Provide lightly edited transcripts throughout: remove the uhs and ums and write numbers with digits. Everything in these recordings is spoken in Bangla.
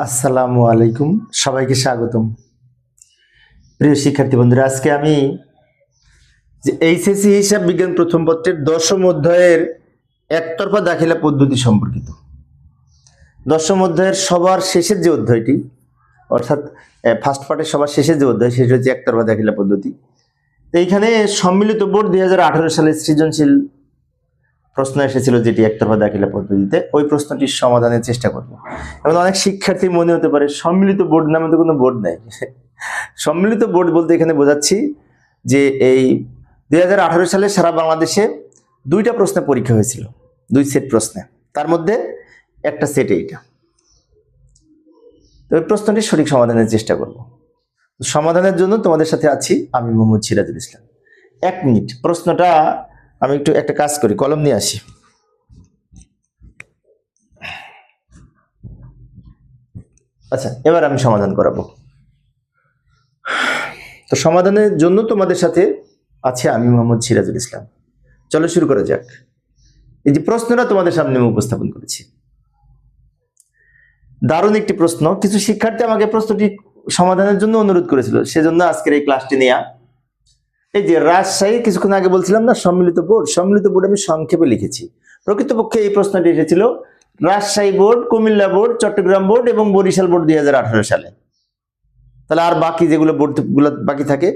আসসালামু আলাইকুম, সবাইকে স্বাগতম। প্রিয় শিক্ষার্থী বন্ধুরা, আজকে আমি যে এইচএসসি হিসাব বিজ্ঞান প্রথম পত্রের দশম অধ্যায়ের একতরফা দাখিলা পদ্ধতি সম্পর্কিত দশম অধ্যায়ের সবার শেষের যে অধ্যায়টি, অর্থাৎ ফার্স্ট পার্টের সবার শেষের যে অধ্যায়, সেটা হচ্ছে একতরফা দাখিলা পদ্ধতি। তো এইখানে সম্মিলিত বোর্ড 2018 সালে সৃজনশীল প্রশ্ন এসেছিল, যেটি একতরফা দাখিলা পদ্ধতিতে, ওই প্রশ্নটির সমাধানের চেষ্টা করব। এবং অনেক শিক্ষার্থী মনে হতে পারে সম্মিলিত বোর্ড নামে তো কোনো বোর্ড নাই। সম্মিলিত বোর্ড বলতে এখানে বোঝাচ্ছি যে এই 2018 সালে সারা বাংলাদেশে দুইটা প্রশ্নে পরীক্ষা হয়েছিল, দুই সেট প্রশ্নে, তার মধ্যে একটা সেট এইটা। তো ওই প্রশ্নটির সঠিক সমাধানের চেষ্টা করব। সমাধানের জন্য তোমাদের সাথে আছি আমি, মোহাম্মদ সিরাজুল ইসলাম। 1 মিনিট, প্রশ্নটা আমি একটু একটা কাজ করি, কলম নিয়ে আসি। আচ্ছা, এবার আমি সমাধান করাবো। তো সমাধানের জন্য তোমাদের সাথে আছে আমি, মোহাম্মদ সিরাজুল ইসলাম। চলো শুরু করা যাক। এই যে প্রশ্নটা তোমাদের সামনে আমি উপস্থাপন করেছি, দারুণ একটি প্রশ্ন। কিছু শিক্ষার্থী আমাকে প্রশ্নটি সমাধানের জন্য অনুরোধ করেছিল, সেজন্য আজকের এই ক্লাসটি নেওয়া। এই যে রাজশাহী, কিছুক্ষণ আগে বলছিলাম না সম্মিলিত বোর্ড, সম্মিলিত বোর্ড আমি সংক্ষেপে লিখেছি। প্রকৃতপক্ষে এই প্রশ্নটি এসেছিল Rajshahi board, Comilla board, Chattogram board এবং বরিশাল বোর্ড 2018 সালে। তাহলে আর বাকি যেগুলো বোর্ডগুলো বাকি থাকে,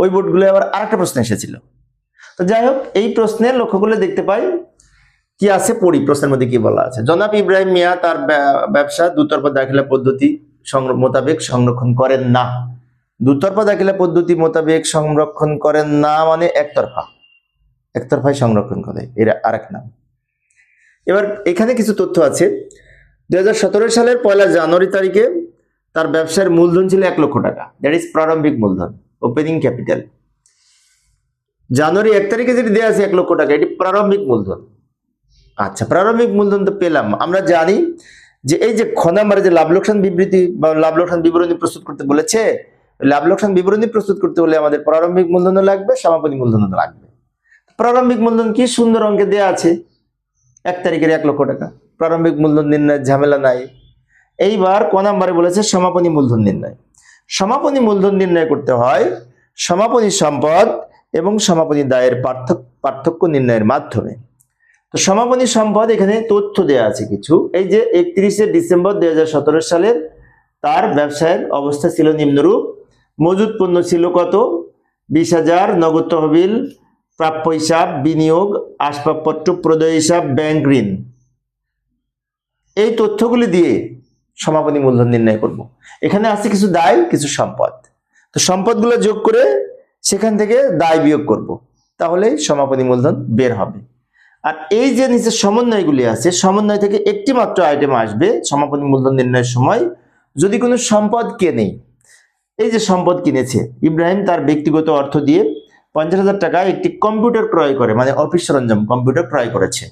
ওই বোর্ডগুলো আবার আরেকটা প্রশ্ন এসেছিল। তো যাই হোক, এই প্রশ্নে লক্ষ্য করলে দেখতে পাই কি আছে, পড়ি প্রশ্নের মধ্যে কি বলা আছে। জনাব ইব্রাহিম মিয়া তার ব্যবসা দুতরফা দাখিলা পদ্ধতি মোতাবেক সংরক্ষণ করেন না। দুতরফা দাখিলা পদ্ধতি মোতাবেক সংরক্ষণ করেন না মানে একতরফায় সংরক্ষণ করে, এরা আরেক নাম। এবার এখানে কিছু তথ্য আছে। 2017 সালের 1 জানুয়ারি তারিখে তার ব্যবসার মূলধন ছিল 1 লক্ষ টাকা, দ্যাট ইজ প্রারম্ভিক মূলধন, ওপেনিং ক্যাপিটাল। জানুয়ারি 1 তারিখে যেটি দেওয়া আছে 1 লক্ষ টাকা, এটি প্রারম্ভিক মূলধন। আচ্ছা, প্রারম্ভিক মূলধন তো পেলাম। আমরা জানি যে এই যে খ নাম্বারে যে লাভ লোকসান বিবৃতি বা লাভ লোকসান বিবরণী প্রস্তুত করতে বলেছে, লাভ লোকসান বিবরণী প্রস্তুত করতে হলে আমাদের প্রারম্ভিক মূলধনও লাগবে, সমাপনী মূলধনও লাগবে। প্রারম্ভিক মূলধন কি সুন্দর অঙ্কে দেওয়া আছে, 1 তারিখের 1 লক্ষ টাকা, প্রারম্ভিক মূলধন নির্ণয়ের ঝামেলা নাই। এইবার ক নাম্বারে বলেছে সমাপনী মূলধন নির্ণয়। সমাপনী মূলধন নির্ণয় করতে হয় সমাপনী সম্পদ এবং সমাপনী দায়ের পার্থক্য নির্ণয়ের মাধ্যমে। তো সমাপনী সম্পদ এখানে তথ্য দেওয়া আছে কিছু। এই যে 31শে ডিসেম্বর 2017 সালের তার ব্যবসায়ের অবস্থা ছিল নিম্নরূপ। মজুদ পণ্য ছিল কত? 20,000, নগদ তহবিল, প্রাপ্য হিসাব, বিনিয়োগ, আসবাবপত্র, প্রদেয় হিসাব, ব্যাংক ঋণ। এই তথ্যগুলি দিয়ে সমাপনী মূলধন নির্ণয় করব। এখানে আছে কিছু দায়, কিছু সম্পদ। তো সম্পদগুলো যোগ করে সেখান থেকে দায় বিয়োগ করব, তাহলে সমাপনী মূলধন বের হবে। আর এই যে নিচে সমন্বয়গুলি আছে, সমন্বয় থেকে একটি মাত্র আইটেম আসবে সমাপনী মূলধন নির্ণয়ের সময়, যদি কোনো সম্পদ কেনে। এই যে সম্পদ কিনেছে, ইব্রাহিম তার ব্যক্তিগত অর্থ দিয়ে 50,000 টাকায় একটি কম্পিউটার ক্রয় করে, মানে অফিস সরঞ্জাম কম্পিউটার ক্রয় করেছে।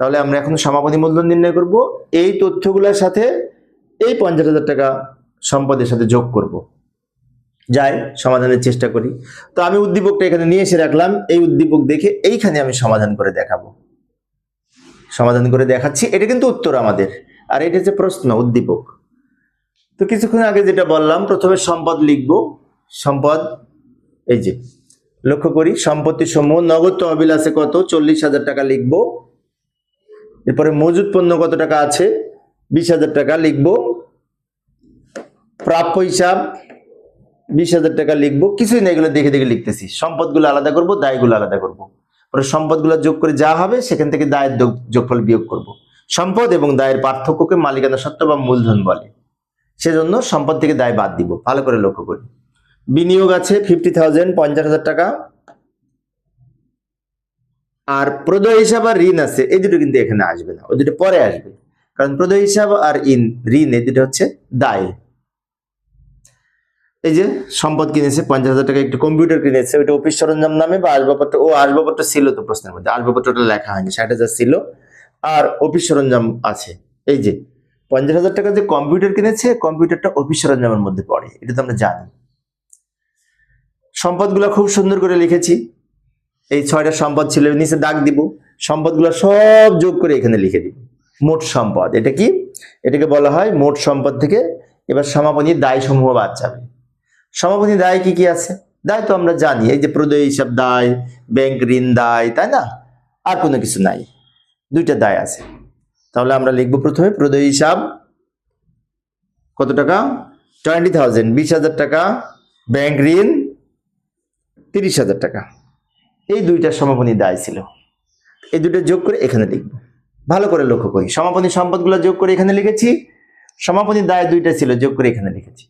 তাহলে আমরা এখন সমাপনী মূলধন নির্ণয় করব, এই তথ্যগুলোর সাথে এই 50,000 টাকা সম্পদের সাথে যোগ করব। যাই সমাধানের চেষ্টা করি। তো আমি উদ্দীপকটা এখানে নিয়ে এসে রাখলাম, এই উদ্দীপক দেখে এইখানে আমি সমাধান করে দেখাবো, সমাধান করে দেখাচ্ছি। এটা কিন্তু উত্তর আমাদের, আর এটা হচ্ছে প্রশ্ন, উদ্দীপক। তো কিছুক্ষণ আগে যেটা বললাম, প্রথমে সম্পদ লিখব। সম্পদ, এই যে লক্ষ্য করি, সম্পত্তি সমূহ নগদ তহবিল আছে কত? 40,000 টাকা লিখব। এরপরে মজুদ পণ্য কত টাকা আছে? 20,000 টাকা লিখব। প্রাপ্য হিসাব 20,000 টাকা লিখবো। কিছুই না, এগুলো দেখে দেখে লিখতেছি। সম্পদগুলো আলাদা করব, দায়গুলো আলাদা করব। পরে সম্পদগুলো যোগ করে যা হবে সেখান থেকে দায়ের যোগফল বিয়োগ করব। সম্পদ এবং দায়ের পার্থক্যকে মালিকানা সত্ত্ব বা মূলধন বলে, সেজন্য সম্পদ থেকে দায় বাদ দিব। ভালো করে লক্ষ্য করি। বিনিয়োগ আছে 50,000, 50,000 টাকা। আর প্রদেয় হিসাব আর ঋণ আছে, এই দুটো কিন্তু এখানে আসবে না, ওই দুটো পরে আসবে, কারণ প্রদেয় হিসাব আর ঋণ এই দুটো হচ্ছে দায়। এই যে সম্পদ কিনেছে 50,000 টাকা, একটু কম্পিউটার কিনেছে, ওইটা অফিস সরঞ্জাম নামে বা আসবাবপত্র। ও আসবাবপত্র ছিল তো প্রশ্নের মধ্যে, আসবাবপত্রটা লেখা হয়নি, 60,000 ছিল। আর অফিস সরঞ্জাম আছে। এই যে 50,000 টাকা যে কম্পিউটার কিনেছে, কম্পিউটারটা অফিস সরঞ্জামের মধ্যে পড়ে, এটা তো আমরা জানি। সম্পদগুলো খুব সুন্দর করে লিখেছি। এই 6টা সম্পদ ছিল, নিচে দাগ দিব। সম্পদগুলো সব যোগ করে এখানে লিখে দিব। মোট সম্পদ এটা কি? এটাকে বলা হয় মোট সম্পদ থেকে। এবার সমাপনী দায় সমূহ বাদ যাবে। সমাপনী দায় কি কি আছে? দায় তো আমরা জানি, এই যে প্রদেয় হিসাব দায়, ব্যাংক ঋণ দায়, তাই না? আর কোনো কিছু নাই, দুইটা দায় আছে। তাহলে আমরা লিখবো প্রথমে প্রদেয় হিসাব কত টাকা, 20,000, 20,000 টাকা, ব্যাংক ঋণ 30,000 টাকা। এই দুইটা সমাপনী দায় ছিল, এই দুটো যোগ করে এখানে লিখবো। ভালো করে লক্ষ্য করি, সমাপনী সম্পদগুলো যোগ করে এখানে লিখেছি, সমাপনী দায় দুইটা ছিল যোগ করে এখানে লিখেছি।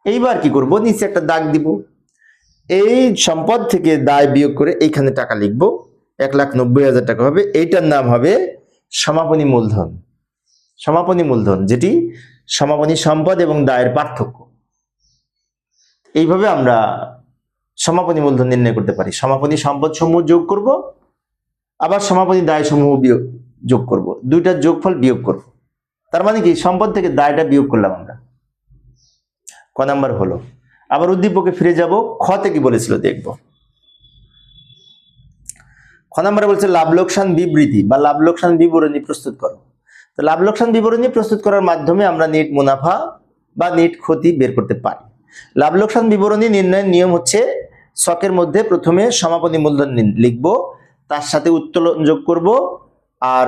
এইবার কি করব, নিচে একটা দাগ দিব, এই সম্পদ থেকে দায় বিয়োগ করে এইখানে টাকা লিখবো, 1,90,000 টাকা হবে। এইটার নাম হবে সমাপনী মূলধন। সমাপনী মূলধন, যেটি সমাপনী সম্পদ এবং দায়ের পার্থক্য। এইভাবে আমরা সমাপনী মূলধন নির্ণয় করতে পারি। সমাপনী সম্পদ সমূহ যোগ করব, আবার সমাপনী দায় সমূহ বিয়োগ যোগ করব, দুইটার যোগফল বিয়োগ করব। তার মানে কি, সম্পদ থেকে দায়টা বিয়োগ করলাম আমরা। ক নাম্বার হলো। আবার উদ্দীপকে ফিরে যাব, খতে কি বলেছিল দেখব। খ নাম্বারে বলছে লাভ লোকসান বিবৃতি বা লাভ লোকসান বিবরণী প্রস্তুত করো। তো লাভ লোকসান বিবরণী প্রস্তুত করার মাধ্যমে আমরা নেট মুনাফা বা নেট ক্ষতি বের করতে পারি। লাভ লোকসান বিবরণী নির্ণয়ের নিয়ম হচ্ছে, ছকের মধ্যে প্রথমে সমাপনী মূলধন লিখবো, তার সাথে উত্তোলন যোগ করব, আর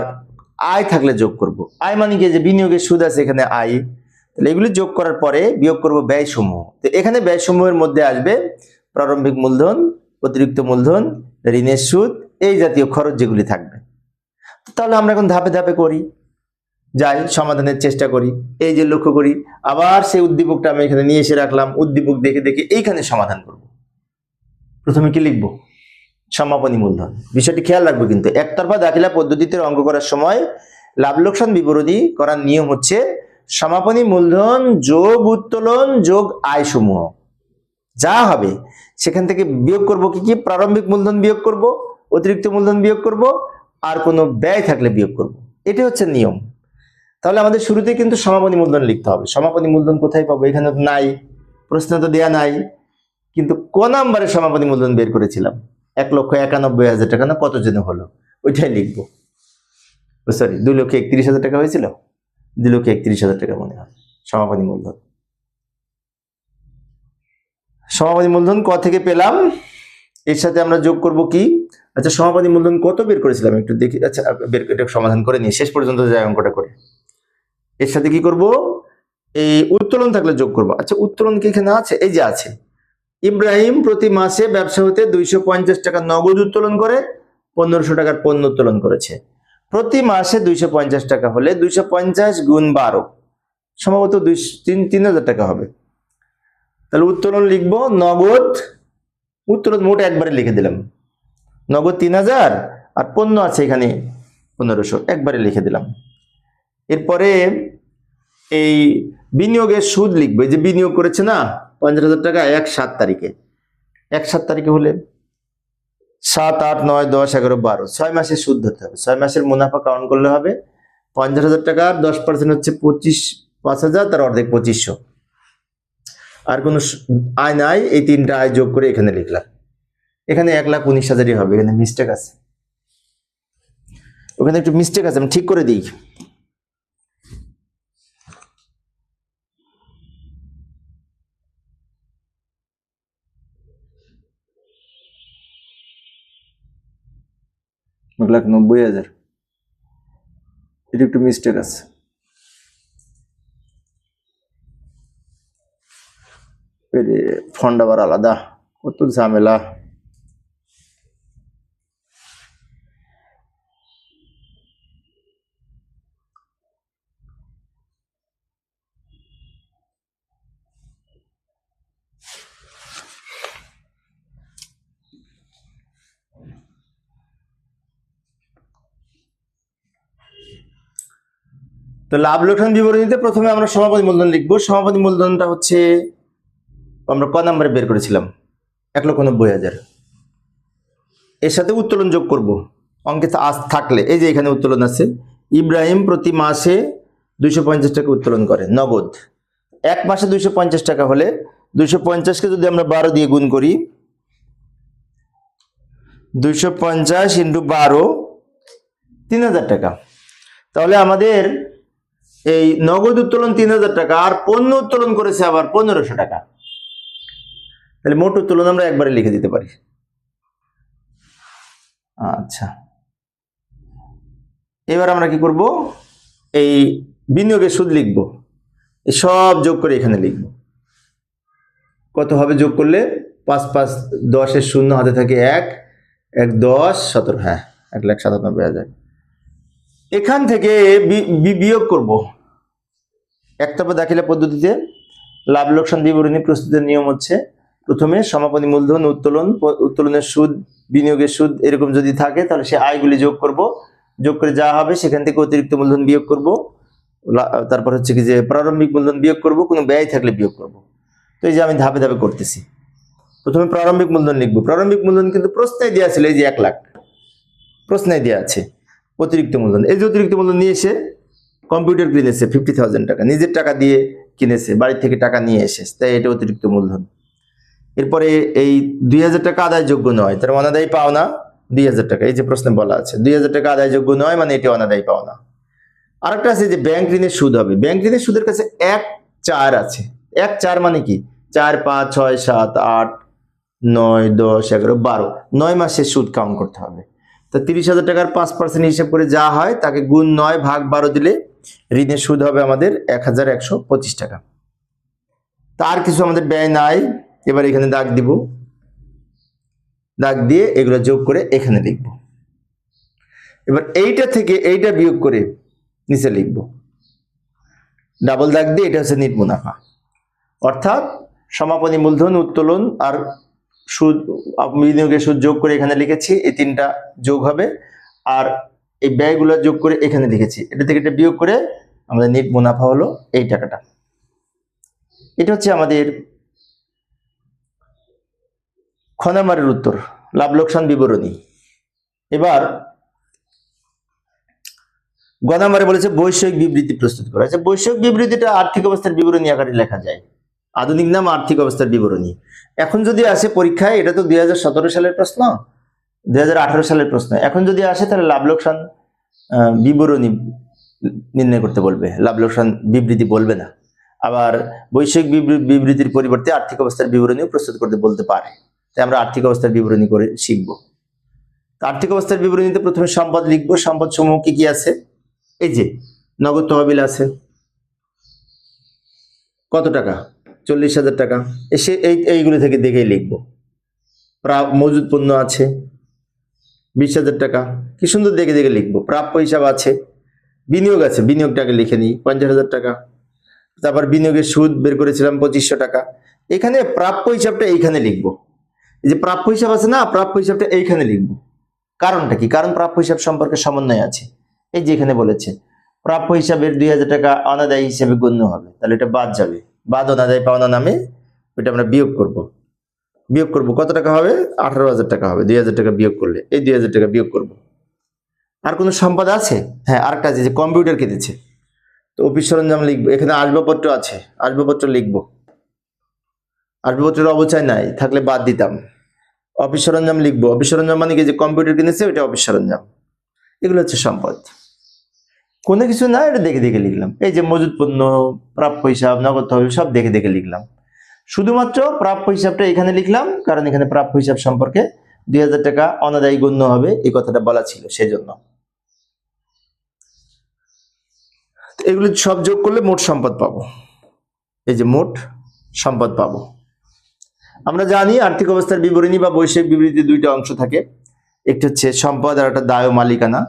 আয় থাকলে যোগ করব। আয় মানে কি, যে বিনিয়োগের সুদ আছে এখানে আয়, তাহলে এগুলি যোগ করার পরে বিয়োগ করব ব্যয় সমূহ। তো এখানে ব্যয় সমূহের মধ্যে আসবে প্রারম্ভিক মূলধন, অতিরিক্ত মূলধন, ঋণের সুদ, এই জাতীয় খরচ যেগুলি থাকবে। তাহলে আমরা এখন ধাপে ধাপে করি, যাই সমাধানের চেষ্টা করি। এই যে লক্ষ্য করি, আবার সেই উদ্দীপকটা আমি এখানে নিয়ে এসে রাখলাম, উদ্দীপক দেখে দেখে এইখানে সমাধান করব। প্রথমে কি লিখবো, সমাপনী মূলধন। বিষয়টি খেয়াল রাখবো কিন্তু, একতরফা দাখিলা পদ্ধতিতে অঙ্ক করার সময় লাভ লোকসান বিবরণী করার নিয়ম হচ্ছে সমাপনী মূলধন যোগ উত্তোলন যোগ আয় সমূহ যা হবে সেখান থেকে বিয়োগ করব কি কি, প্রারম্ভিক মূলধন বিয়োগ করব, অতিরিক্ত মূলধন বিয়োগ করব, আর কোনো ব্যয় থাকলে বিয়োগ করব। এটি হচ্ছে নিয়ম। তাহলে আমাদের শুরুতে কিন্তু সমাপনী মূলধন লিখতে হবে। সমাপনী মূলধন কোথায় পাবো, এখানে তো নাই, প্রশ্ন তো দেয়া নাই। কিন্তু ক নাম্বারে সমাপনী মূলধন বের করেছিলাম, 1,91,000 টাকা না কত যেন হলো, ওইটাই লিখবো। সরি, 2,31,000 টাকা হয়েছিল, 2,31,000 টাকা মনে হয় সমাপনী মূলধন। সমাপনী মূলধন ক থেকে পেলাম, এর সাথে আমরা যোগ করব কি, আচ্ছা সমাপনী মূলধন কত বের করেছিলাম একটু দেখি। আচ্ছা এটা সমাধান করে নিই, শেষ পর্যন্ত যাই অঙ্কটা করে। এর সাথে কি করব, এই উত্তোলন থাকলে যোগ করব। আচ্ছা উত্তোলন কি এখানে আছে, এই যে আছে। ইব্রাহিম প্রতি মাসে ব্যবসা হতে 250 টাকা নগদ উত্তোলন করে 1,500 টাকার পণ্য উত্তোলন করেছে। প্রতি মাসে 250 টাকা হলে 250 গুণ 12 সম্ভবত 3,000 টাকা হবে। তাহলে উত্তোলন লিখবো নগদ, উত্তোলন মোট একবারে লিখে দিলাম, নগদ 3,000, আর পণ্য আছে এখানে 1,500, একবারে লিখে দিলাম। এরপরে এই বিনিয়োগের সুদ লিখবো, যে বিনিয়োগ করেছে না 50,000 টাকা 1/7 তারিখে, 1/7 তারিখে হলে 7, 8, 9, 10, 11, 12, 6 মাসের সুদ ধরতে হবে। 6 মাসের মুনাফা কাউন্ট করলে হবে 50,000 টাকার 10% হচ্ছে 5,000, তার অর্ধেক 2,500। আর কোনো আয় নাই, এই তিনটা আয় যোগ করে এখানে লিখলাম। এখানে 1,19,000 হবে, এখানে মিস্টেক আছে, ওখানে একটু মিস্টেক আছে, আমি ঠিক করে দিই। $1,90,000, এটা একটু মিস্টেক আছে। ফন্ড আবার আলাদা, কত ঝামেলা। তো লাভ লোকসান বিবরণীতে প্রথমে আমরা সমাপনী মূলধন লিখবো। সমাপনী মূলধনটা হচ্ছে আমরা ক নাম্বারে বের করেছিলাম, 1,90,000। এর সাথে উত্তোলন যোগ করব, অঙ্কে আজ থাকলে, এই যে এখানে উত্তোলন আছে। ইব্রাহিম প্রতি মাসে 250 টাকা উত্তোলন করে নগদ। এক মাসে 250 টাকা হলে 250-কে যদি আমরা 12 দিয়ে গুণ করি, 250 × 12, 3,000 টাকা। তাহলে আমাদের এই নগদ উত্তোলন 3000 টাকা, আর পণ্য উত্তোলন করেছে আবার 1500 টাকা। তাহলে মোট উত্তোলন আমরা একবারে লিখে দিতে পারি। আচ্ছা, এবার আমরা কি করব, এই বিনিয়োগের সুদ লিখব, এই সব যোগ করে এখানে লিখব। কত হবে যোগ করলে? 5 5 10 এর শূন্য হাতে থাকে 1 1 10 17, হ্যাঁ 1,97,000। এখান থেকে বিয়োগ করব। একতরফা দাখিলা পদ্ধতিতে লাভ লোকসান বিবরণী প্রস্তুতের নিয়ম হচ্ছে, প্রথমে সমাপনী মূলধন, উত্তোলনের সুদ, বিনিয়োগের সুদ এরকম যদি থাকে তাহলে সে আয়গুলি যোগ করব, যোগ করে যা হবে সেখান থেকে অতিরিক্ত মূলধন বিয়োগ করব, তারপর হচ্ছে কি যে প্রারম্ভিক মূলধন বিয়োগ করব, কোনো ব্যয় থাকলে বিয়োগ করব। তো এই যে আমি ধাপে ধাপে করতেছি। প্রথমে প্রারম্ভিক মূলধন লিখবো। প্রারম্ভিক মূলধন কিন্তু প্রশ্নে দেওয়া ছিল, এই যে 1 লাখ প্রশ্নে দেওয়া আছে। অতিরিক্ত মূলধন, এই যে অতিরিক্ত মূলধন নিয়ে এসে কম্পিউটার কিনেছে 50,000 টাকা, নিজের টাকা দিয়ে কিনেছে, বাড়ি থেকে টাকা নিয়ে এসে, তাই এটা অতিরিক্ত মূলধন। এরপরে এই 2000 টাকা আদায়যোগ্য নয়, তার অনাদায়ী পাওনা 2000 টাকা, এই যে প্রশ্নে বলা আছে 2000 টাকা আদায়যোগ্য নয় মানে এটা অনাদায়ী পাওনা। আরেকটা আছে যে ব্যাংক ঋণের সুদ হবে। ব্যাংক ঋণের সুদের কাছে 1/4 আছে। 1/4 মানে কি? 4 5 6 7 8 9 10 11 12, 9 মাসের সুদ কাউন্ট করতে হবে। তো 30,000 টাকার 5% হিসাব করে যা হয় তাকে গুণ 9 ভাগ 12 দিলে ঋণের সুদ হবে আমাদের 1125 টাকা। তার কিছু আমাদের ব্যয় নাই। এবার এখানে দাগ দিব, দাগ দিয়ে এগুলো যোগ করে এখানে লিখব। এবার এইটা থেকে এইটা বিয়োগ করে নিচে লিখব, ডাবল দাগ দিয়ে। এটা হচ্ছে নিট মুনাফা, অর্থাৎ সমাপনী মূলধন, উত্তোলন আর সুদ, বিনিয়োগের সুদ যোগ করে এখানে লিখেছি, এই তিনটা যোগ হবে, আর এই ব্যয়গুলো যোগ করে এখানে লিখেছি। এটা থেকে এটা বিয়োগ করে আমাদের নিট মুনাফা হলো এই টাকাটা। এটা হচ্ছে আমাদের খ নাম্বারের উত্তর, লাভ লোকসান বিবরণী। এবার গ নাম্বারে বলেছে বৈষয়িক বিবৃতি প্রস্তুত করা। আচ্ছা, বৈষয়িক বিবৃতিটা আর্থিক অবস্থার বিবরণী আকারে লেখা যায়, আধুনিক নাম আর্থিক অবস্থার বিবরণী। এখন যদি আসে পরীক্ষায়, এটা তো 2017 সালের প্রশ্ন, 2018 সালের প্রশ্ন, এখন যদি আসে তাহলে লাভ লোকসান বিবরণী নির্ণয় করতে বলবে, লাভ লোকসান বিবৃতি বলবে না। আবার বৈষয়িক বিবৃতির পরিবর্তে আর্থিক অবস্থার বিবরণীও প্রস্তুত করতে বলতে পারে। তাই আমরা আর্থিক অবস্থার বিবরণী করে শিখবো। আর্থিক অবস্থার বিবরণীতে প্রথমে সম্পদ লিখবো। সম্পদ সমূহ কি কি আছে? এই যে নগদ তহবিল আছে কত টাকা? 40,000 টাকা। এসে এইগুলো থেকে দেখেই লিখবো। মজুদ পণ্য আছে 20,000 টাকা, কি সুন্দর দেখে দেখে লিখবো। প্রাপ্য হিসাব আছে, বিনিয়োগ আছে, বিনিয়োগটাকে লিখে নিই 50,000 টাকা। তারপর বিনিয়োগের সুদ বের করেছিলাম 2500 টাকা। এখানে প্রাপ্য হিসাবটা এইখানে লিখবো। এই যে প্রাপ্য হিসাব আছে না, প্রাপ্য হিসাবটা এইখানে লিখবো। কারণটা কি? কারণ প্রাপ্য হিসাব সম্পর্কে সমন্বয় আছে। এই যে এখানে বলেছে প্রাপ্য হিসাবের 2000 টাকা অনাদায়ী হিসাবে গণ্য হবে, তাহলে এটা বাদ যাবে। বাদ অনাদায়ী পাওনা নামে ওইটা আমরা বিয়োগ করব। বিয়োগ করব কত টাকা হবে? 18,000 টাকা হবে। 2000 টাকা বিয়োগ করলে এই 2000 টাকা বিয়োগ করব। আর কোনো সম্পদ আছে? হ্যাঁ, আরেকটা আছে যে কম্পিউটার কিনেছে, তো অফিস সরঞ্জাম লিখবো। এখানে আসবাবপত্র আছে, আসবাবপত্র লিখবো। আসবাবপত্রের অবচয় নাই, থাকলে বাদ দিতাম। অফিস সরঞ্জাম লিখবো। অফিস সরঞ্জাম মানে কি? যে কম্পিউটার কিনেছে ওইটা অফিস সরঞ্জাম। এগুলো হচ্ছে সম্পদ। কোনো কিছু না, এটা দেখে দেখে লিখলাম। এই যে মজুদ পণ্য, প্রাপ্য হিসাব, নগদ তহবিল সব দেখে দেখে লিখলাম। শুধুমাত্র প্রাপ্য হিসাবটা এখানে লিখলাম, কারণ এখানে প্রাপ্য হিসাব সম্পর্কে 2000 টাকা অনাদায়ী গণ্য হবে এই কথাটা বলা ছিল, সেজন্য। এগুলো সব যোগ করলে মোট সম্পদ পাবো। এই যে মোট সম্পদ পাবো। আমরা জানি আর্থিক অবস্থার বিবরণী বা বৈষয়িক বিবৃতি দুইটা অংশ থাকে, একটা হচ্ছে সম্পদ আর একটা দায় ও মালিকানা।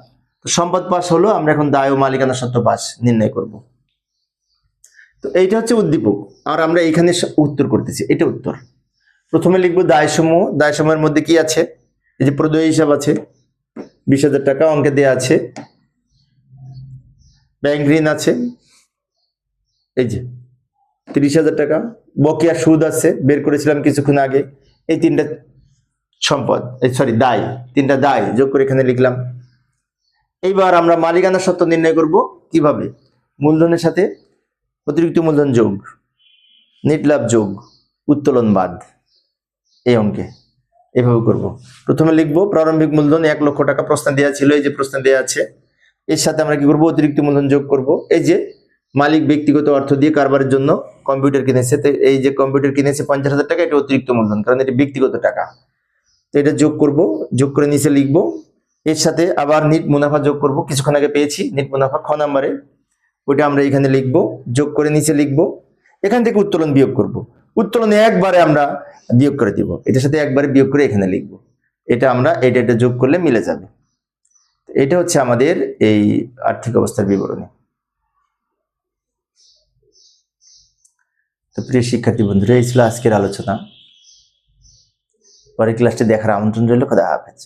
তো সম্পদ পাস হলো, আমরা এখন দায় ও মালিকানা সত্ত্ব পাস নির্ণয় করব। তো এইটা হচ্ছে উদ্দীপক, আর আমরা এখানে উত্তর করতেছি। এটা উত্তর। প্রথমে লিখবো দায়সমূহ। দায়সমূহের মধ্যে কি আছে? এই যে প্রদেয় হিসাব আছে 20,000 টাকা অঙ্কে দেওয়া আছে। ব্যাংক ঋণ আছে এই যে 30,000 টাকা। বকেয়া সুদ আছে, বের করেছিলাম কিছুক্ষণ আগে। এই তিনটা সম্পদ, দায়, তিনটা দায় যোগ করে এখানে লিখলাম। এইবার আমরা মালিকানা সত্ত্ব নির্ণয় করব কিভাবে? মূলধনের সাথে অতিরিক্ত মূলধন যোগ, নেট লাভ যোগ, উত্তোলন বাদ। এই অঙ্কে এভাবে করব। প্রথমে লিখবো প্রারম্ভিক মূলধন 1 লক্ষ টাকা, প্রশ্ন দেওয়া ছিল, এই যে প্রশ্ন দেওয়া আছে। এর সাথে আমরা কি করব? অতিরিক্ত মূলধন যোগ করব। এই যে মালিক ব্যক্তিগত অর্থ দিয়ে কারবারের জন্য কম্পিউটার কিনেছে, তো এই যে কম্পিউটার কিনেছে 50,000 টাকা, এটা অতিরিক্ত মূলধন, কারণ এটা ব্যক্তিগত টাকা। তো এটা যোগ করব, যোগ করে নিচে লিখব, এর সাথে আবার নিট মুনাফা যোগ করব, কিছুক্ষণ আগে পেয়েছি নিট মুনাফা খ নাম্বারে, ওটা আমরা এখানে লিখব, যোগ করে নিচে লিখব, এখান থেকে উত্তোলন বিয়োগ করব, উত্তোলনে একবারে আমরা বিয়োগ করে দিব, এটার সাথে একবারে বিয়োগ করে এখানে লিখব, এটা আমরা এটা যোগ করলে মিলে যাবে। এটা হচ্ছে আমাদের এই আর্থিক অবস্থার বিবরণী। তো প্রিয় শিক্ষার্থী বন্ধুরা, এই ছিল আজকের আলোচনা। পরের ক্লাসটি দেখার আমন্ত্রণ রইল। খোদা হাফেজ।